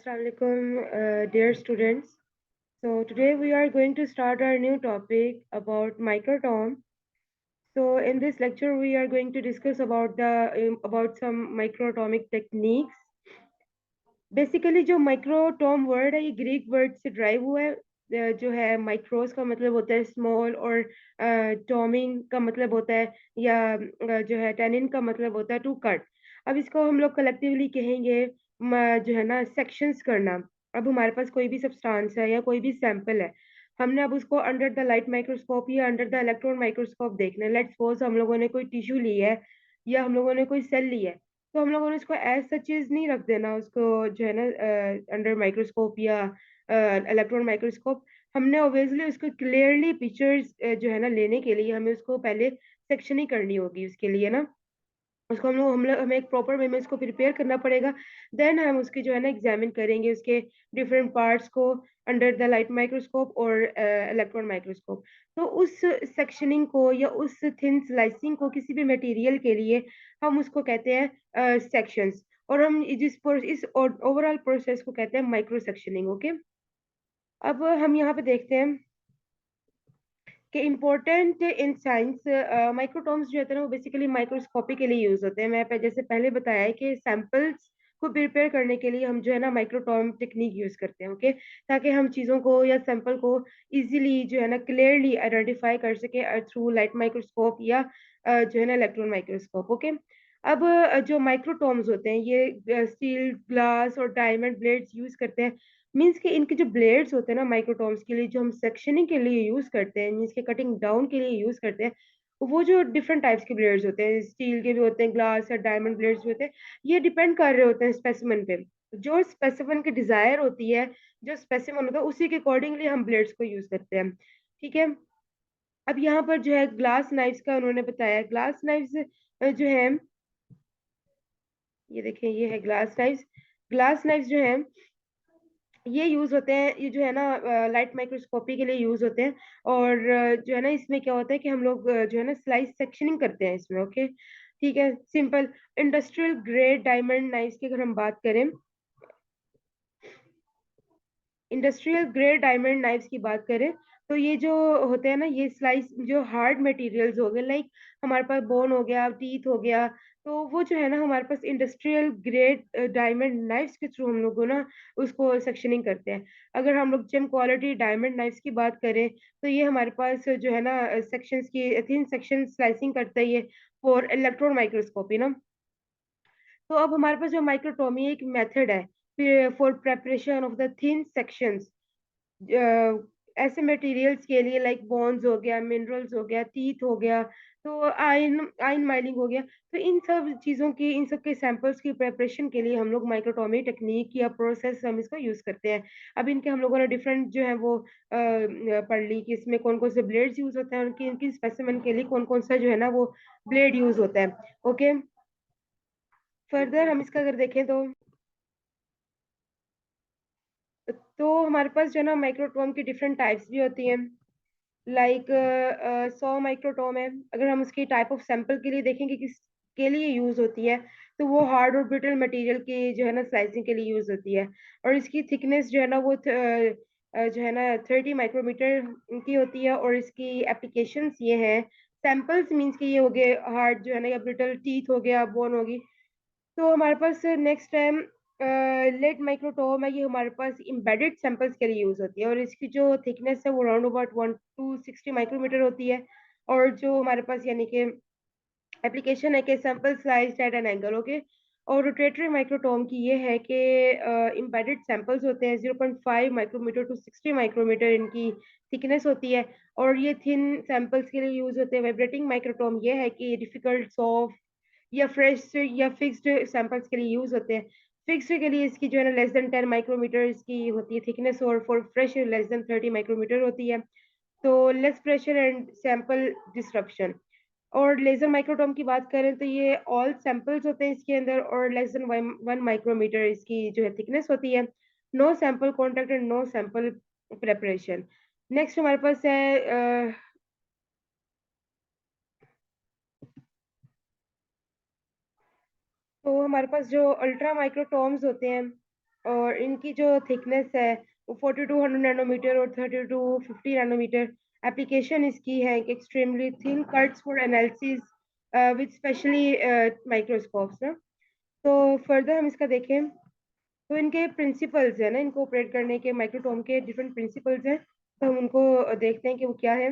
Assalamualaikum, dear students. So today we are going to start our new topic about microtom. So in this lecture we are going to discuss about some microatomic techniques. Basically जो माइक्रोटॉम word है ये Greek word से drive हुआ है। जो है माइक्रोस का मतलब होता है स्मॉल और टॉमिंग का मतलब होता है या जो है टेनिन का मतलब होता है टू कट। अब इसको हम लोग कलेक्टिवली कहेंगे जो है ना सेक्शंस करना। अब हमारे पास कोई भी सब्सटेंस है या कोई भी सैंपल है, हमने अब उसको अंडर द लाइट माइक्रोस्कोप या अंडर द इलेक्ट्रॉन माइक्रोस्कोप देखना है। लेट्स सपोज हम लोगों ने कोई टिश्यू ली है या हम लोगों ने कोई सेल ली है, तो हम लोगों ने इसको एज सच चीज नहीं रख देना उसको जो है ना अंडर माइक्रोस्कोप या इलेक्ट्रॉन माइक्रोस्कोप। हमने ऑब्वियसली उसको क्लियरली पिक्चर्स जो है ना लेने के लिए हमें उसको पहले सेक्शनिंग करनी होगी उसके लिए ना। उसको हम लोग हमें एक प्रॉपर वे में इसको प्रिपेयर करना पड़ेगा। देन हम उसकी जो है ना एग्जामिन करेंगे उसके डिफरेंट पार्ट्स को अंडर द लाइट माइक्रोस्कोप और इलेक्ट्रॉन माइक्रोस्कोप। तो उस सेक्शनिंग को या उस थिन स्लाइसिंग को किसी भी मटेरियल के लिए हम उसको कहते हैं सेक्शंस। और हम इस ओवरऑल प्रोसेस को कहते हैं माइक्रो सेक्शनिंग। ओके, अब हम यहाँ पे देखते हैं कि इम्पोर्टेंट इन साइंस माइक्रोटॉम्स जो होते हैं ना वो बेसिकली माइक्रोस्कोपी के लिए यूज होते हैं। मैं जैसे पहले बताया है कि सैंपल्स को प्रिपेयर करने के लिए हम जो है ना माइक्रोटॉम टेक्निक यूज करते हैं। ओके, ताकि हम चीज़ों को या सैंपल को इजीली जो है ना क्लियरली आइडेंटिफाई कर सके थ्रू लाइट माइक्रोस्कोप या जो है ना इलेक्ट्रॉन माइक्रोस्कोप। ओके, अब जो माइक्रोटॉम्स होते हैं ये स्टील ग्लास और डायमंड ब्लेड्स यूज करते हैं। मीन्स कि इनके जो ब्लेड्स होते हैं ना माइक्रोटॉम्स के लिए जो हम सेक्शनिंग के लिए यूज करते हैं, मीन्स के कटिंग डाउन के लिए यूज करते हैं, वो जो डिफरेंट टाइप्स के ब्लेड्स होते हैं, स्टील के भी होते हैं, ग्लास या डायमंड ब्लेड्स भी होते हैं। ये डिपेंड कर रहे होते हैं स्पेसिमन पे। जो स्पेसिमन की डिजायर होती है, जो स्पेसिमन होता है उसी के अकॉर्डिंगली हम ब्लेड्स को यूज करते हैं। ठीक है, अब यहाँ पर जो है ग्लास नाइफ्स का उन्होंने बताया। ग्लास नाइफ्स जो है, ये देखें, ये है ग्लास नाइफ्स। ग्लास नाइफ्स जो है ये यूज होते हैं, ये जो है ना लाइट माइक्रोस्कोपी के लिए यूज होते हैं। और जो है ना इसमें क्या होता है कि हम लोग जो है ना स्लाइस सेक्शनिंग करते हैं इसमें। ओके, ठीक है, simple. Industrial grade diamond knifes की अगर हम बात करें, इंडस्ट्रियल ग्रेड डायमंड नाइफ्स की बात करें, तो ये जो होते हैं ना ये स्लाइस जो हार्ड मटेरियल्स हो गए, लाइक हमारे पास बोन हो गया, टीथ हो गया, तो वो जो है ना हमारे पास इंडस्ट्रियल ग्रेड डायमंड नाइफ्स के थ्रू हम लोग ना उसको सेक्शनिंग करते हैं। अगर हम लोग जेम क्वालिटी डायमंड नाइफ्स की बात करें, तो ये हमारे पास जो है ना सेक्शंस की थिन सेक्शन स्लाइसिंग करता है ये फॉर इलेक्ट्रॉन माइक्रोस्कोपी ना। तो अब हमारे पास जो माइक्रोटोमी एक मेथड है for preparation of the thin sections ऐसे मटेरियल्स के लिए, लाइक बॉन्स हो गया, मिनरल्स हो गया, टीथ हो गया, तो आयन आयन माइलिंग हो गया। तो इन सब चीज़ों की, इन सब के सैंपल्स की प्रेपरेशन के लिए हम लोग माइक्रोटोमी टेक्निक या प्रोसेस हम इसको यूज करते हैं। अब इनके हम लोगों ने डिफरेंट जो है वो पढ़ ली कि इसमें कौन कौन से ब्लेड्स यूज होते हैं, उनकी इनकी स्पेसिमेन के लिए कौन कौन सा जो है ना वो ब्लेड यूज होता है। ओके, फर्दर हम इसका अगर देखें तो हमारे पास जो है ना माइक्रोटोम की डिफरेंट टाइप्स भी होती हैं। लाइक 100 माइक्रोटोम है। अगर हम उसकी टाइप ऑफ सैंपल के लिए देखेंगे किस के लिए यूज होती है, तो वो हार्ड और ब्रिटल मटेरियल की जो है ना स्लाइसिंग के लिए यूज होती है। और इसकी थिकनेस जो है ना वो जो है ना 30 माइक्रोमीटर की होती है। और इसकी एप्लीकेशंस ये हैं, सैंपल्स मींस कि ये हो गए हार्ड जो है ना या ब्रिटल, टीथ हो गया, बोन होगी। तो हमारे पास नेक्स्ट टाइम लेड माइक्रोटोम है। ये हमारे पास एम्बेडेड सैंपल्स के लिए यूज होती है और इसकी जो थिकनेस है वो राउंड अबाउट 1 to 60 माइक्रोमीटर होती है। और जो हमारे पास यानी कि एप्लीकेशन है कि sample sliced at an angle. Okay, और रोटेटरी माइक्रोटोम की ये है कि एम्बेडेड सैंपल्स होते हैं, 0.5 माइक्रोमीटर टू 60 माइक्रोमीटर इनकी थिकनेस होती है। और ये थिन सैंपल्स के लिए यूज होते हैं। वाइब्रेटिंग माइक्रोटोम ये है कि डिफिकल्ट, सॉफ्ट या फ्रेश या फिक्स्ड सैंपल्स के लिए यूज होते हैं। फिक्स्ड के लिए इसकी जो है ना लेस देन 10 माइक्रोमीटर इसकी होती है थिकनेस, और for fresh less than 30 micrometer होती है। तो less pressure and sample disruption. और लेजर माइक्रोटोम की बात करें तो ये ऑल सैंपल्स होते हैं इसके अंदर, और लेस देन 1 माइक्रोमीटर इसकी जो है थिकनेस होती है। No sample contact and no sample preparation. Next हमारे पास है तो हमारे पास जो अल्ट्रा माइक्रोटोम्स होते हैं, और इनकी जो थिकनेस है वो 4200 नैनोमीटर और 30 to 50 नैनोमीटर। एप्लीकेशन इसकी है कि extremely thin cuts for analysis with specially microscopes ना। तो फर्दर हम इसका देखें तो इनके प्रिंसिपल्स है ना, इनको ऑपरेट करने के माइक्रोटोम के डिफरेंट प्रिंसिपल्स हैं। तो हम उनको देखते हैं कि वो क्या है।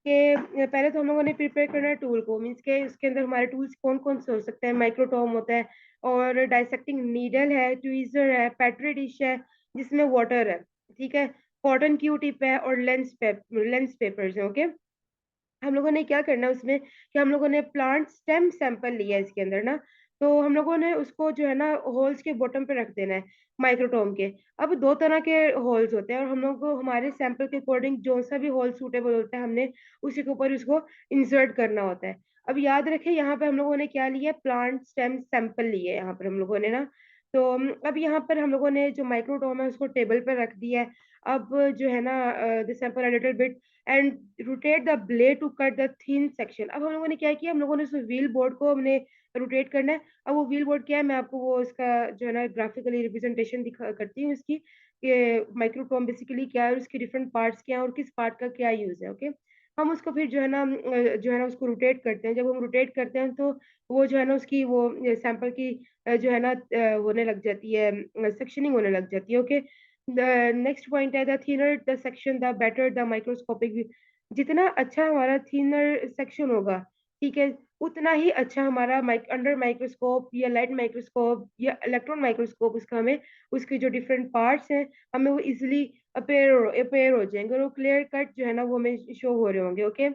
कि पहले तो हम लोगों ने प्रिपेयर करना है टूल को, मीन्स के उसके अंदर हमारे टूल्स कौन कौन से हो सकते हैं। माइक्रोटोम होता है, और डाइसेक्टिंग नीडल है, ट्वीजर है, पेट्री डिश है जिसमें वाटर है, ठीक है, कॉटन क्यू टिप है, और लेंस पेपर्स है। ओके, हम लोगों ने क्या करना है उसमें कि हम लोगों ने प्लांट स्टेम सैंपल लिया है इसके अंदर ना। तो हम लोगों ने उसको जो है ना होल्स के बॉटम पे रख देना है माइक्रोटोम के। अब दो तरह के होल्स होते हैं, और हम लोग को हमारे सैंपल के अकॉर्डिंग जो सा भी होल सूटेबल होता है हमने उसी के ऊपर उसको इंसर्ट करना होता है। अब याद रखें यहाँ पे हम लोगों ने क्या लिया, प्लांट स्टेम सैंपल लिए यहाँ पर हम लोगों ने ना। तो अब यहाँ पर हम लोगों ने जो माइक्रोटोम है उसको टेबल पर रख दिया है। अब जो है ना the sample a little bit and rotate the blade to cut the thin section. अब हम लोगों ने क्या किया, हम लोगों ने उस व्हील बोर्ड को हमने रोटेट करना है। अब वो व्हील बोर्ड क्या है, मैं आपको वो इसका जो है ना ग्राफिकली रिप्रेजेंटेशन दिखा करती हूँ इसकी, कि माइक्रोटोम बेसिकली क्या है और उसके डिफरेंट पार्ट्स क्या है और किस पार्ट का क्या यूज है। ओके, हम उसको फिर जो है ना जो है ना उसको रोटेट करते हैं। जब हम रोटेट करते हैं तो वो जो है ना उसकी वो सैंपल की जो है ना होने लग जाती है, सेक्शनिंग होने लग जाती है। ओके, नेक्स्ट पॉइंट है the thinner the section the better the microscopic view. जितना अच्छा हमारा थिनर सेक्शन होगा, ठीक है, उतना ही अच्छा हमारा अंडर माइक्रोस्कोप या लाइट माइक्रोस्कोप या इलेक्ट्रॉन माइक्रोस्कोप उसका हमें उसके जो डिफरेंट पार्ट्स हैं हमें वो इजिली अपेयर हो जाएंगे, और वो क्लियर कट जो है ना वो हमें शो हो रहे होंगे। ओके,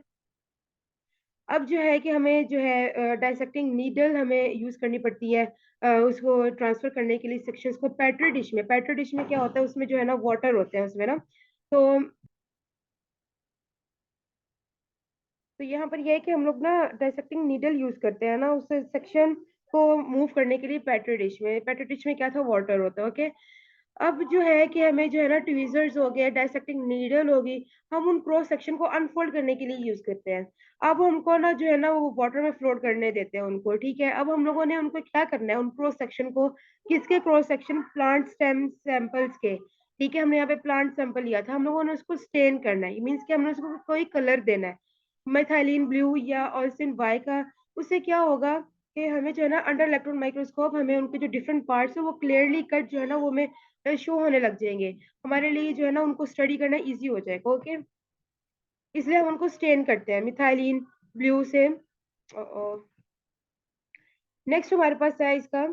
अब जो है कि हमें जो है डाइसेक्टिंग नीडल हमें यूज करनी पड़ती है उसको ट्रांसफर करने के लिए सेक्शंस को। पेट्री डिश में क्या होता है, उसमें जो है ना वाटर होते हैं उसमें ना। तो यहाँ पर यह है कि हम लोग ना डाइसेक्टिंग नीडल यूज करते हैं ना उस सेक्शन को मूव करने के लिए। पेट्री डिश में क्या था, वाटर होता है। ओके, अब जो है कि हमें जो है ना ट्वीजर्स हो गए, डाइसेक्टिंग नीडल होगी, हम उन क्रॉस सेक्शन को अनफोल्ड करने के लिए यूज करते हैं। अब हमको ना जो है ना वो वाटर में फ्लोट करने देते हैं उनको, ठीक है। अब हम लोगों ने उनको क्या करना है, उन क्रॉस सेक्शन को, किसके cross section, plant stem samples के, ठीक है। हमने यहाँ पे प्लांट सैंपल लिया था, हम लोगों ने उसको स्टेन करना है, मीन्स कि हमने उसको कोई कलर देना है, मेथाइलिन ब्लू या ऑल्सिन वाई का। उससे क्या होगा कि हमें जो है ना अंडर इलेक्ट्रॉन माइक्रोस्कोप हमें उनके जो डिफरेंट पार्ट्स है वो क्लियरली कट जो है ना वो हमें शो होने लग जाएंगे। हमारे लिए जो है ना उनको स्टडी करना इजी हो जाएगा। ओके, इसलिए हम उनको स्टेन करते हैं मिथाइलिन ब्लू से। नेक्स्ट हमारे पास है इसका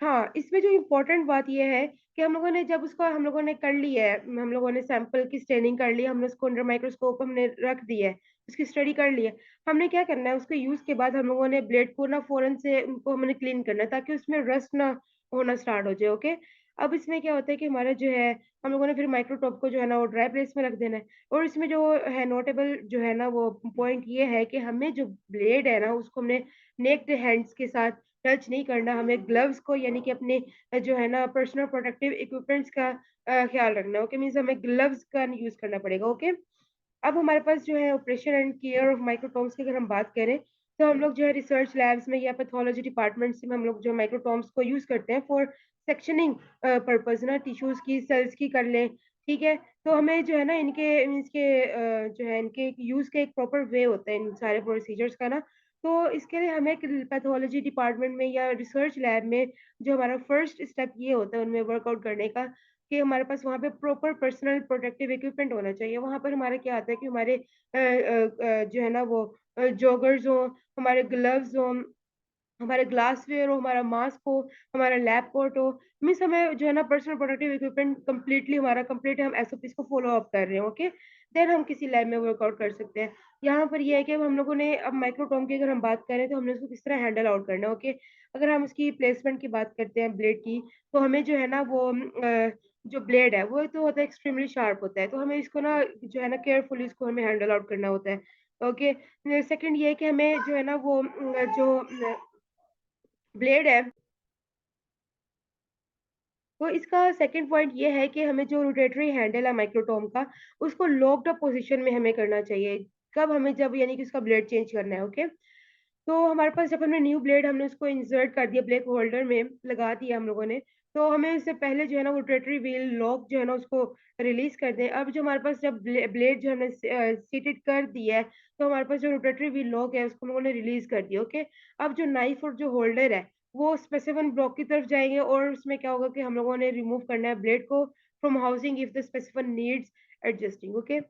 हाँ, इसमें जो इम्पोर्टेंट बात यह है कि हम लोगों ने जब उसको हम लोगों ने कर ली है, हम लोगों ने सैंपल की स्टेनिंग कर ली, हमने उसको अंडर माइक्रोस्कोप हमने रख दिया है, उसकी स्टडी कर ली है। हमने क्या करना है, उसके यूज के बाद हम लोगों ने ब्लेड को ना फौरन से उनको हमने क्लीन करना है ताकि उसमें रस्ट ना होना स्टार्ट हो जाए। ओके, अब इसमें क्या होता है कि हमारा जो है हम लोगों ने फिर माइक्रोटॉप को जो है ना वो ड्राई प्लेस में रख देना है। और इसमें जो है नोटेबल जो है ना वो पॉइंट ये है कि हमें जो ब्लेड है ना उसको हमने नेक्ड हैंड्स के साथ टच नहीं करना। हमें ग्लव्स को यानी कि अपने जो है ना पर्सनल प्रोटेक्टिव इक्विपमेंट्स का ख्याल रखना। ओके, मीन्स हमें ग्लव्स का यूज करना पड़ेगा। ओके, अब हमारे पास जो है ऑपरेशन एंड केयर ऑफ माइक्रोटॉम्स की अगर हम बात करें तो हम लोग जो है रिसर्च लैब्स में या पैथोलॉजी डिपार्टमेंट्स में हम लोग जो माइक्रोटॉम्स को यूज करते हैं फॉर सेक्शनिंग पर्पज ना, टिश्यूज की, सेल्स की कर लें, ठीक है। तो हमें जो है ना इनके इनके जो है इनके यूज का एक प्रॉपर वे होता है इन सारे प्रोसीजर्स का ना। तो इसके लिए हमें पैथोलॉजी डिपार्टमेंट में या रिसर्च लैब में जो हमारा फर्स्ट स्टेप ये होता है उनमें वर्कआउट करने का कि हमारे पास वहाँ पे प्रॉपर पर्सनल प्रोटेक्टिव इक्विपमेंट होना चाहिए। वहाँ पर हमारा क्या आता है कि हमारे जो है ना वो जॉगर्स हो, हमारे ग्लव्स हो, हमारे ग्लासवेयर हो, हमारा मास्क हो, हमारा लैब कोट हो। मीन्स हमें जो है ना पर्सनल प्रोटेक्टिव इक्विपमेंट कंप्लीटली हमारा कंप्लीट हम एसओपीज को फॉलो अप कर रहे हैं। ओके, देन हम किसी लैब में वर्कआउट कर सकते हैं। यहाँ पर ये है कि हम लोगों ने अब माइक्रोटोम की अगर हम बात करें तो हमने उसको किस तरह हैंडल आउट करना है। ओके, अगर हम उसकी प्लेसमेंट की बात करते हैं ब्लेड की, तो हमें जो है ना वो जो ब्लेड है वो तो होता है एक्सट्रीमली शार्प होता है, तो हमें इसको ना जो है ना केयरफुली इसको हमें हैंडल आउट करना होता है। ओके, सेकंड ये है कि हमें जो है ना वो जो ब्लेड है, तो इसका सेकंड पॉइंट ये है कि हमें जो रोटेटरी हैंडल है माइक्रोटोम का उसको लॉक्ड अप पोजीशन में हमें करना चाहिए। कब हमें, जब यानी कि उसका ब्लेड चेंज करना है। ओके, तो हमारे पास जब हमने न्यू ब्लेड हमने उसको इंसर्ट कर दिया, ब्लेड होल्डर में लगा दिया हम लोगों ने, तो हमें इससे पहले जो है ना वो रोटेटरी व्हील लॉक जो है ना उसको रिलीज़ कर दें। अब जो हमारे पास जब ब्लेड जो हमने सीटेड कर दिया है, तो हमारे पास जो रोटेटरी व्हील लॉक है उसको हम लोगों ने रिलीज़ कर दिया, ओके। अब जो नाइफ और जो होल्डर है, वो स्पेसिफिक ब्लॉक की तरफ जाएँगे और उसमें क्या होगा कि हम लोगों ने रिमूव करना है ब्लेड को from housing if the specific needs adjusting, okay.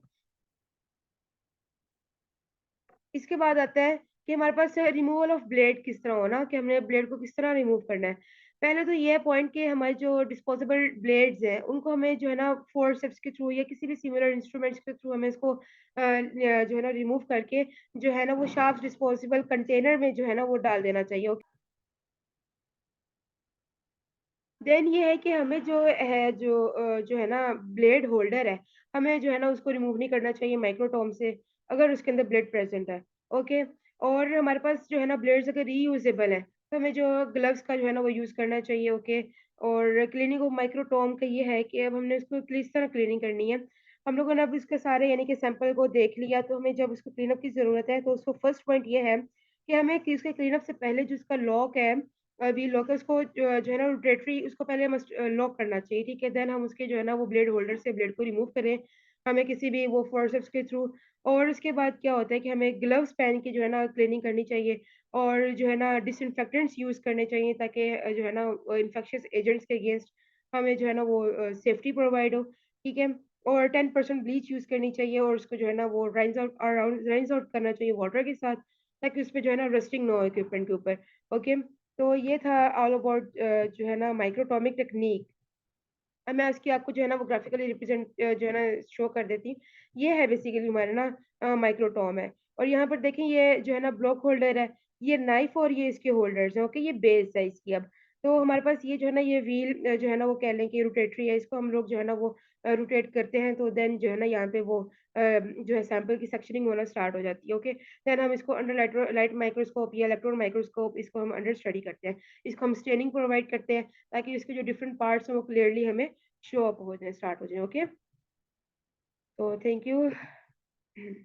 इसके बाद आता है कि हमारे पास रिमूवल ऑफ ब्लेड किस तरह हो ना, कि हमने ब्लेड को किस तरह रिमूव करना है। पहले तो ये पॉइंट कि हमारे जो डिस्पोजेबल ब्लेड्स हैं, उनको हमें जो है ना फोर्सेप्स के थ्रू या किसी भी सिमिलर इंस्ट्रूमेंट्स के थ्रू हमें इसको जो है ना रिमूव करके जो है ना वो शार्प डिस्पोजेबल कंटेनर में जो है ना वो डाल देना चाहिए। देन ये है कि हमें जो है ना ब्लेड होल्डर है, हमें जो है ना उसको रिमूव नहीं करना चाहिए माइक्रोटॉम से, अगर उसके अंदर ब्लेड प्रेज़ेंट है, ओके? और हमारे पास जो है ना ब्लेड्स अगर रीयूजेबल हैं, तो हमें जो ग्लव्स का जो है ना वो यूज़ करना चाहिए, ओके? और क्लीनिंग ऑफ माइक्रोटॉम का ये है कि अब हमने उसको किस तरह क्लीनिंग करनी है। हम लोगों ने अब इसके सारे यानी कि सैंपल को देख लिया, तो हमें जब उसको क्लीनअप की ज़रूरत है, तो उसको फर्स्ट पॉइंट ये है कि हमें कि उसके क्लीनअप से पहले जो उसका लॉक है वी लॉकर्स को जो है ना रोटेटरी उसको पहले मस्ट लॉक करना चाहिए, ठीक है? देन हम उसके जो है ना वो ब्लेड होल्डर से ब्लेड को रिमूव करें, हमें किसी भी वो फोर्सेप्स के थ्रू। और उसके बाद क्या होता है कि हमें ग्लव्स पहन के जो है ना क्लीनिंग करनी चाहिए और जो है ना डिसइन्फेक्टेंट्स यूज़ करने चाहिए ताकि जो है ना इन्फेक्शियस एजेंट्स के अगेंस्ट हमें जो है ना वो सेफ्टी प्रोवाइड हो, ठीक है? और 10% ब्लीच यूज़ करनी चाहिए और उसको जो है ना वो राइन्स आउट करना चाहिए वाटर के साथ, ताकि उसपे जो है ना रस्टिंग ना हो इक्विपमेंट के ऊपर, ओके? तो ये था ऑल अबाउट जो है ना माइक्रोटॉमिक टेक्नीक। अब मैं इसकी आपको जो है ना वो ग्राफिकली रिप्रेज़ेंट जो है ना शो कर देती हूँ। ये है बेसिकली हमारा ना माइक्रोटॉम है और यहाँ पर देखें ये जो है ना ब्लॉक होल्डर है, ये नाइफ़ और ये इसके होल्डर्स हैं, ओके? ये बेस है इसकी अब। तो हमारे पास ये जो है ना ये व्हील जो है ना वो कह लें कि रोटेटरी है, इसको हम लोग जो है ना वो रोटेट करते हैं तो देन जो है ना यहाँ पे वो जो है सैंपल की सेक्शनिंग होना स्टार्ट हो जाती है, ओके? देन हम इसको अंडर लाइट माइक्रोस्कोप या इलेक्ट्रॉन माइक्रोस्कोप इसको हम अंडर स्टडी करते हैं। इसको हम स्टेनिंग प्रोवाइड करते हैं ताकि इसके जो डिफरेंट पार्ट्स हैं वो क्लियरली हमें शो अप हो जाएँ, स्टार्ट हो जाएँ, ओके? तो थैंक यू।